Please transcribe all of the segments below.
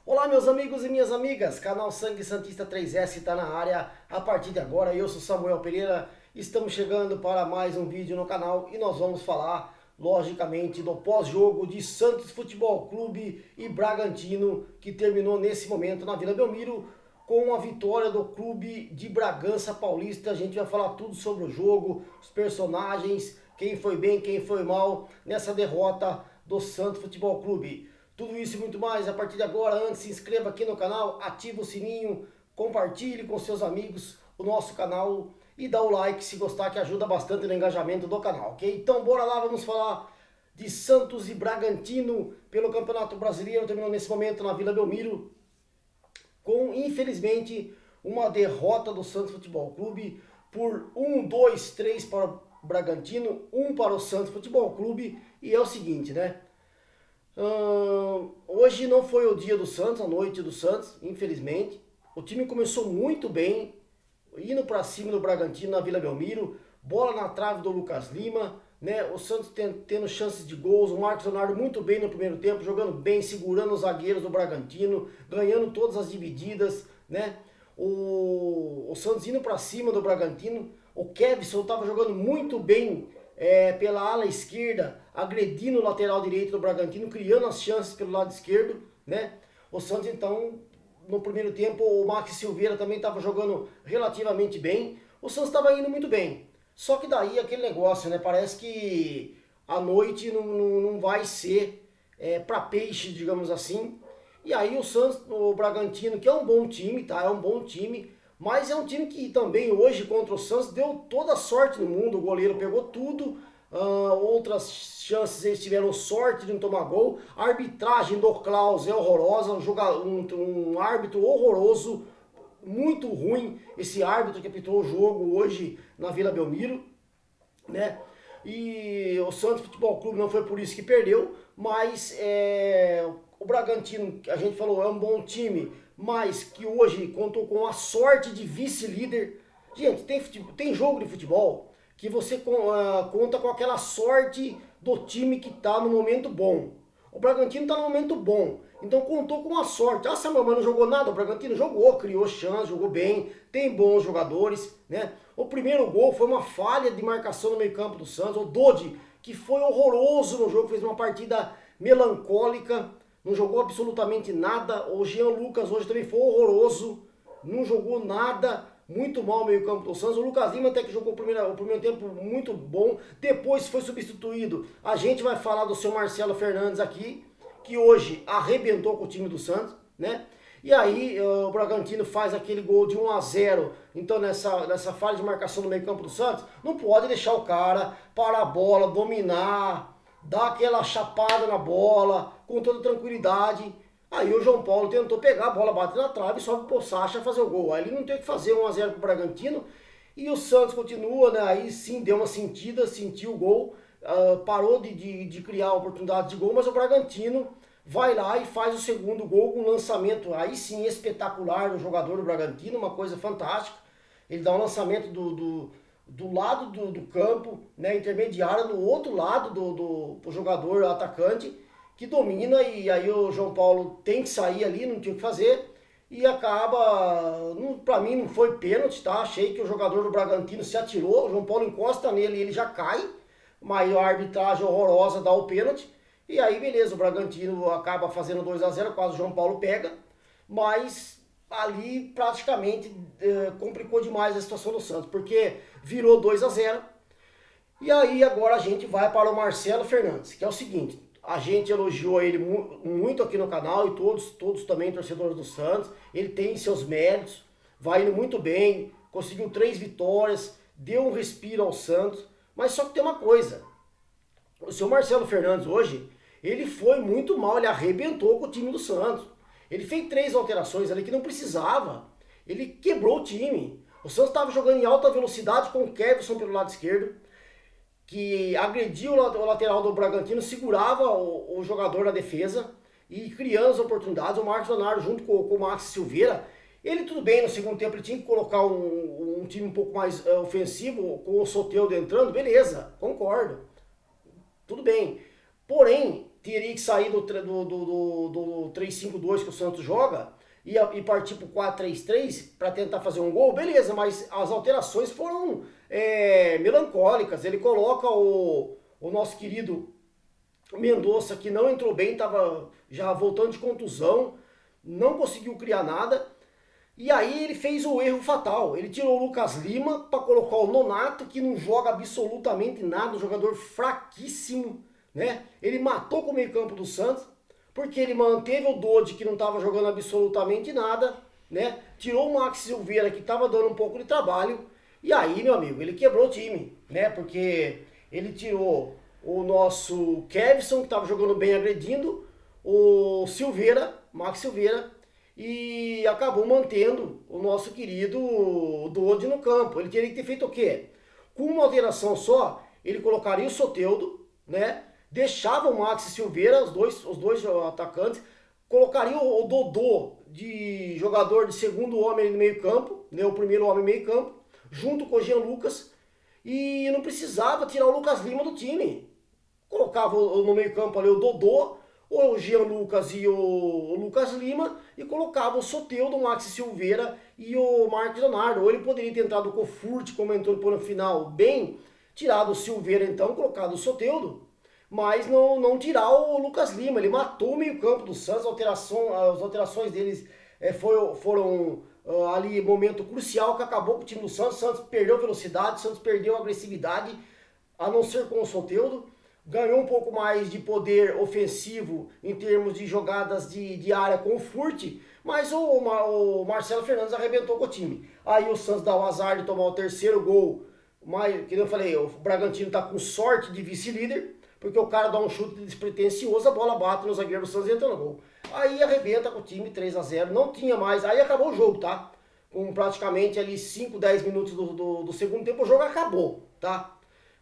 Olá meus amigos e minhas amigas, canal Sangue Santista 3S está na área a partir de agora. Eu sou Samuel Pereira, estamos chegando para mais um vídeo no canal e nós vamos falar, logicamente, do pós-jogo de Santos Futebol Clube e Bragantino, que terminou nesse momento na Vila Belmiro com a vitória do clube de Bragança Paulista. A gente vai falar tudo sobre o jogo, os personagens, quem foi bem, quem foi mal nessa derrota do Santos Futebol Clube. Tudo isso e muito mais a partir de agora. Antes, se inscreva aqui no canal, ative o sininho, compartilhe com seus amigos o nosso canal e dá o like se gostar, que ajuda bastante no engajamento do canal, ok? Então bora lá, vamos falar de Santos e Bragantino pelo Campeonato Brasileiro. Terminou nesse momento na Vila Belmiro com, infelizmente, uma derrota do Santos Futebol Clube por 1-2-3 para o Bragantino, 1 para o Santos Futebol Clube. E é o seguinte, né? Hoje não foi o dia do Santos, a noite do Santos, infelizmente. O time começou muito bem, indo para cima do Bragantino na Vila Belmiro, bola na trave do Lucas Lima, né? O Santos tendo chances de gols, o Marcos Leonardo muito bem no primeiro tempo, jogando bem, segurando os zagueiros do Bragantino, ganhando todas as divididas, né? O Santos indo para cima do Bragantino, o Kevson estava jogando muito bem pela ala esquerda, agredindo o lateral direito do Bragantino, criando as chances pelo lado esquerdo, né? O Santos, então, no primeiro tempo, o Max Silveira também estava jogando relativamente bem. O Santos estava indo muito bem. Só que daí aquele negócio, né? Parece que a noite não vai ser para peixe, digamos assim. E aí o Santos, o Bragantino, que é um bom time, tá? É um bom time. Mas é um time que também hoje contra o Santos deu toda a sorte no mundo. O goleiro pegou tudo. Outras chances eles tiveram sorte de não tomar gol. A arbitragem do Klaus é horrorosa. Um árbitro horroroso. Muito ruim esse árbitro que apitou o jogo hoje na Vila Belmiro, né? E o Santos Futebol Clube não foi por isso que perdeu. Mas o Bragantino, a gente falou, é um bom time, mas que hoje contou com a sorte de vice-líder. Gente, tem jogo de futebol que você conta com aquela sorte do time que está no momento bom. O Bragantino está no momento bom, então contou com a sorte. Samuel, mas não jogou nada? O Bragantino jogou, criou chance, jogou bem, tem bons jogadores, né? O primeiro gol foi uma falha de marcação no meio campo do Santos. O Dodi, que foi horroroso no jogo, fez uma partida melancólica, não jogou absolutamente nada. O Jean Lucas hoje também foi horroroso, não jogou nada, muito mal o meio campo do Santos. O Lucas Lima até que jogou o primeiro tempo muito bom, depois foi substituído. A gente vai falar do seu Marcelo Fernandes aqui, que hoje arrebentou com o time do Santos, né? E aí o Bragantino faz aquele gol de 1-0, então nessa falha de marcação no meio campo do Santos, não pode deixar o cara parar a bola, dominar, dar aquela chapada na bola, com toda tranquilidade. Aí o João Paulo tentou pegar a bola, bate na trave e sobe pro Sacha fazer o gol. Aí ele não tem o que fazer, 1-0 pro Bragantino. E o Santos continua, né? Aí sim deu uma sentida, sentiu o gol, parou de criar oportunidade de gol, mas o Bragantino vai lá e faz o segundo gol com um lançamento aí sim espetacular do jogador do Bragantino, uma coisa fantástica. Ele dá um lançamento do lado do campo, né, intermediário, no outro lado do jogador atacante, que domina, e aí o João Paulo tem que sair ali, não tinha o que fazer, e acaba, pra mim não foi pênalti, tá? Achei que o jogador do Bragantino se atirou, o João Paulo encosta nele e ele já cai, mas a arbitragem horrorosa dá o pênalti, e aí beleza, o Bragantino acaba fazendo 2-0, quase o João Paulo pega, mas ali praticamente complicou demais a situação do Santos, porque virou 2-0, e aí agora a gente vai para o Marcelo Fernandes, que é o seguinte: a gente elogiou ele muito aqui no canal, e todos também torcedores do Santos. Ele tem seus méritos, vai indo muito bem, conseguiu 3 vitórias, deu um respiro ao Santos. Mas só que tem uma coisa: o seu Marcelo Fernandes hoje, ele foi muito mal, ele arrebentou com o time do Santos. Ele fez 3 alterações ali que não precisava, ele quebrou o time. O Santos estava jogando em alta velocidade com o Kevson pelo lado esquerdo, que agrediu o lateral do Bragantino, segurava o jogador na defesa e criando as oportunidades. O Marcos Leonardo junto com o Max Silveira, ele tudo bem, no segundo tempo ele tinha que colocar um time um pouco mais ofensivo, com o Soteldo entrando, beleza, concordo, tudo bem. Porém, teria que sair do 3-5-2 que o Santos joga e partir para o 4-3-3 para tentar fazer um gol, beleza, mas as alterações foram melancólicas. Ele coloca o nosso querido Mendonça, que não entrou bem, estava já voltando de contusão, não conseguiu criar nada. E aí ele fez o erro fatal. Ele tirou o Lucas Lima para colocar o Nonato, que não joga absolutamente nada, um jogador fraquíssimo, né? Ele matou com o meio-campo do Santos, porque ele manteve o Dodi, que não estava jogando absolutamente nada, né? Tirou o Max Silveira, que estava dando um pouco de trabalho. E aí, meu amigo, ele quebrou o time, né? Porque ele tirou o nosso Kevson, que estava jogando bem, agredindo, o Silveira, Max Silveira, e acabou mantendo o nosso querido Dodi no campo. Ele teria que ter feito o quê? Com uma alteração só, ele colocaria o Soteldo, né? Deixava o Max Silveira, os dois atacantes, colocaria o Dodô de jogador de segundo homem no meio campo, né? O primeiro homem no meio campo, junto com o Jean Lucas, e não precisava tirar o Lucas Lima do time. Colocava no meio campo ali o Dodô, o Jean Lucas e o Lucas Lima, e colocava o Soteldo, o Max Silveira e o Marcos Leonardo. Ou ele poderia ter entrado o Kofurt, como entrou no final bem, tirado o Silveira então, colocado o Soteldo, mas não tirar o Lucas Lima. Ele matou o meio campo do Santos. As alterações deles foram ali momento crucial que acabou com o time do Santos. O Santos perdeu velocidade, o Santos perdeu agressividade, a não ser com o Soteldo. Ganhou um pouco mais de poder ofensivo em termos de jogadas de área com o Furt, mas o Marcelo Fernandes arrebentou com o time. Aí o Santos dá o azar de tomar o terceiro gol, mas, que eu falei, o Bragantino tá com sorte de vice-líder, porque o cara dá um chute despretensioso, a bola bate no zagueiro do Santos e entra no gol. Aí arrebenta com o time 3-0, não tinha mais, aí acabou o jogo, tá? Com praticamente ali 5, 10 minutos do segundo tempo, o jogo acabou, tá?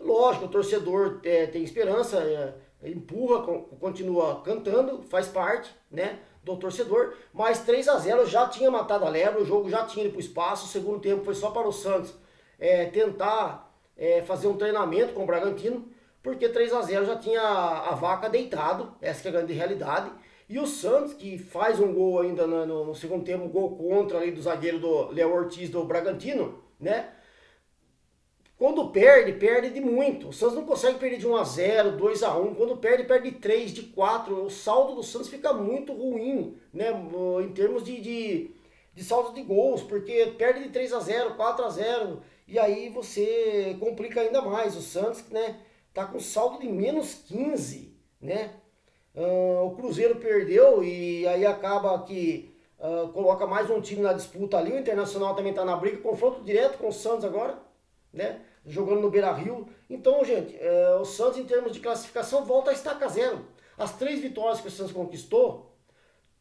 Lógico, o torcedor tem esperança, empurra, continua cantando, faz parte, né, do torcedor, mas 3-0 já tinha matado a lebre, o jogo já tinha ido para o espaço. O segundo tempo foi só para o Santos tentar fazer um treinamento com o Bragantino, porque 3-0 já tinha a vaca deitado, essa que é a grande realidade. E o Santos, que faz um gol ainda no segundo tempo, um gol contra ali do zagueiro do Léo Ortiz do Bragantino, né? Quando perde de muito. O Santos não consegue perder de 1-0, 2-1. Quando perde de 3, de 4. O saldo do Santos fica muito ruim, né? Em termos de saldo de gols, porque perde de 3-0, 4-0. E aí você complica ainda mais. O Santos, né, tá com saldo de menos 15, né? O Cruzeiro perdeu e aí acaba que coloca mais um time na disputa ali. O Internacional também tá na briga. Confronto direto com o Santos agora, né? Jogando no Beira-Rio. Então, gente, o Santos, em termos de classificação, volta a estaca zero. As 3 vitórias que o Santos conquistou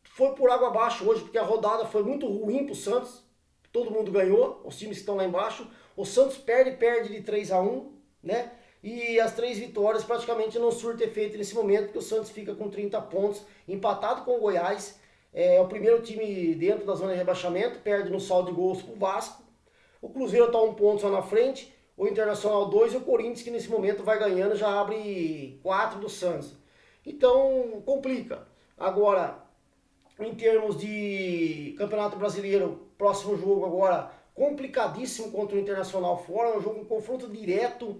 foi por água abaixo hoje, porque a rodada foi muito ruim para o Santos. Todo mundo ganhou, os times que estão lá embaixo. O Santos perde de 3-1, né? E as 3 vitórias praticamente não surtem efeito nesse momento, porque o Santos fica com 30 pontos, empatado com o Goiás. É o primeiro time dentro da zona de rebaixamento, perde no saldo de gols para o Vasco. O Cruzeiro está 1 ponto só na frente, o Internacional 2 e o Corinthians, que nesse momento vai ganhando, já abre 4 do Santos. Então, complica. Agora, em termos de Campeonato Brasileiro, próximo jogo agora, complicadíssimo contra o Internacional fora, um jogo, um confronto direto,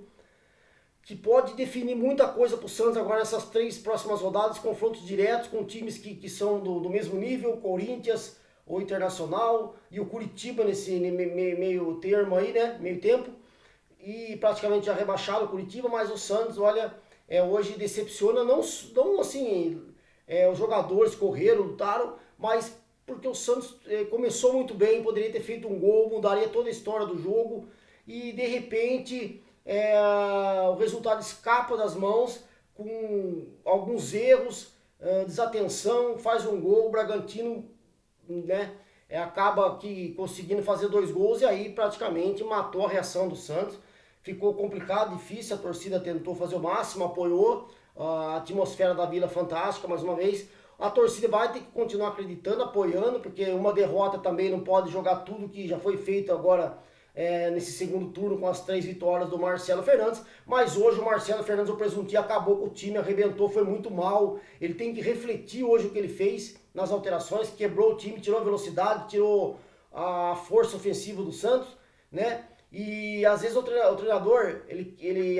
que pode definir muita coisa para o Santos agora nessas 3 próximas rodadas, confrontos diretos com times que são do mesmo nível, o Corinthians, o Internacional e o Curitiba nesse meio termo aí, né, meio tempo. E praticamente já rebaixado o Curitiba, mas o Santos, olha, hoje decepciona, não assim, os jogadores correram, lutaram, mas porque o Santos começou muito bem, poderia ter feito um gol, mudaria toda a história do jogo, e de repente o resultado escapa das mãos, com alguns erros, desatenção, faz um gol, o Bragantino, né, acaba aqui conseguindo fazer 2 gols, e aí praticamente matou a reação do Santos. Ficou complicado, difícil, a torcida tentou fazer o máximo, apoiou, a atmosfera da Vila fantástica, mais uma vez. A torcida vai ter que continuar acreditando, apoiando, porque uma derrota também não pode jogar tudo que já foi feito agora nesse segundo turno com as 3 vitórias do Marcelo Fernandes, mas hoje o Marcelo Fernandes, o presuntinho, acabou com o time, arrebentou, foi muito mal. Ele tem que refletir hoje o que ele fez nas alterações, quebrou o time, tirou a velocidade, tirou a força ofensiva do Santos, né? E às vezes o treinador,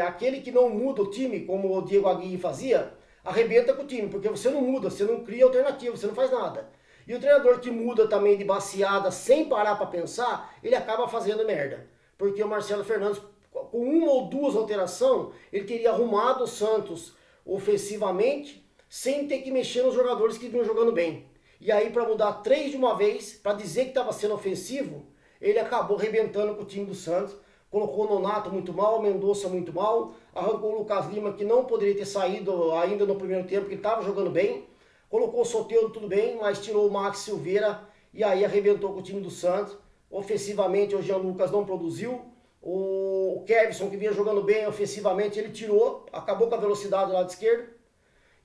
aquele que não muda o time, como o Diego Aguirre fazia, arrebenta com o time, porque você não muda, você não cria alternativa, você não faz nada. E o treinador que muda também de baseada sem parar para pensar, ele acaba fazendo merda. Porque o Marcelo Fernandes, com uma ou duas alterações, ele teria arrumado o Santos ofensivamente, sem ter que mexer nos jogadores que vinham jogando bem. E aí, para mudar 3 de uma vez, para dizer que estava sendo ofensivo, ele acabou arrebentando com o time do Santos. Colocou o Nonato muito mal, o Mendonça muito mal, arrancou o Lucas Lima, que não poderia ter saído ainda no primeiro tempo, porque ele estava jogando bem. Colocou o Soteldo tudo bem, mas tirou o Max Silveira e aí arrebentou com o time do Santos. Ofensivamente o Jean Lucas não produziu. O Kevson, que vinha jogando bem ofensivamente, ele tirou, acabou com a velocidade do lado esquerdo.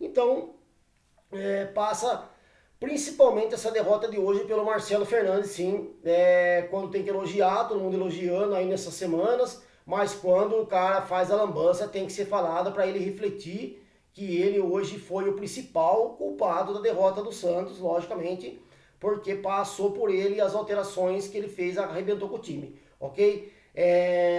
Então, passa principalmente essa derrota de hoje pelo Marcelo Fernandes, sim. Quando tem que elogiar, todo mundo elogiando aí nessas semanas, mas quando o cara faz a lambança, tem que ser falado para ele refletir que ele hoje foi o principal culpado da derrota do Santos, logicamente, porque passou por ele as alterações que ele fez, arrebentou com o time, ok?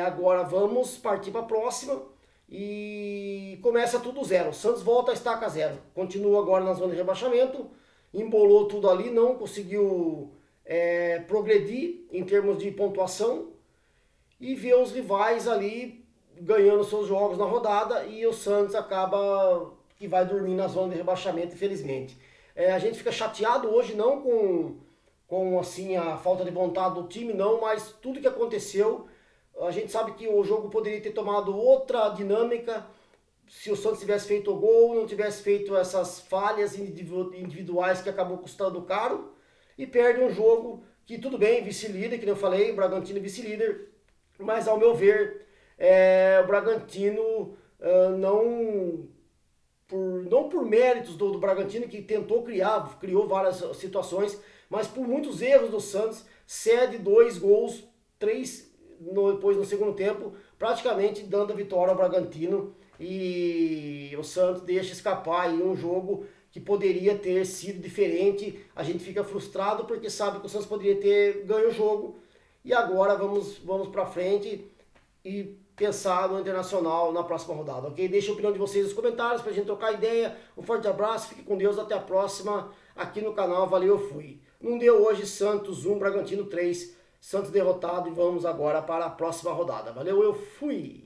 Agora vamos partir para a próxima e começa tudo zero. O Santos volta a estaca zero, continua agora na zona de rebaixamento, embolou tudo ali, não conseguiu progredir em termos de pontuação e vê os rivais ali ganhando seus jogos na rodada e o Santos acaba que vai dormir na zona de rebaixamento, infelizmente. A gente fica chateado hoje, não com assim, a falta de vontade do time, não, mas tudo que aconteceu, a gente sabe que o jogo poderia ter tomado outra dinâmica se o Santos tivesse feito o gol, não tivesse feito essas falhas individuais que acabou custando caro, e perde um jogo que, tudo bem, vice-líder, que eu falei, Bragantino vice-líder, mas ao meu ver, o Bragantino não por méritos do Bragantino, que criou várias situações, mas por muitos erros do Santos, cede 2 gols, 3 depois no segundo tempo, praticamente dando a vitória ao Bragantino, e o Santos deixa escapar aí um jogo que poderia ter sido diferente. A gente fica frustrado porque sabe que o Santos poderia ter ganho o jogo, e agora vamos para frente e pensar no Internacional na próxima rodada, ok? Deixa a opinião de vocês nos comentários pra gente trocar ideia. Um forte abraço, fique com Deus, até a próxima aqui no canal. Valeu, eu fui. Não deu hoje, Santos 1, Bragantino 3, Santos derrotado, e vamos agora para a próxima rodada. Valeu, eu fui!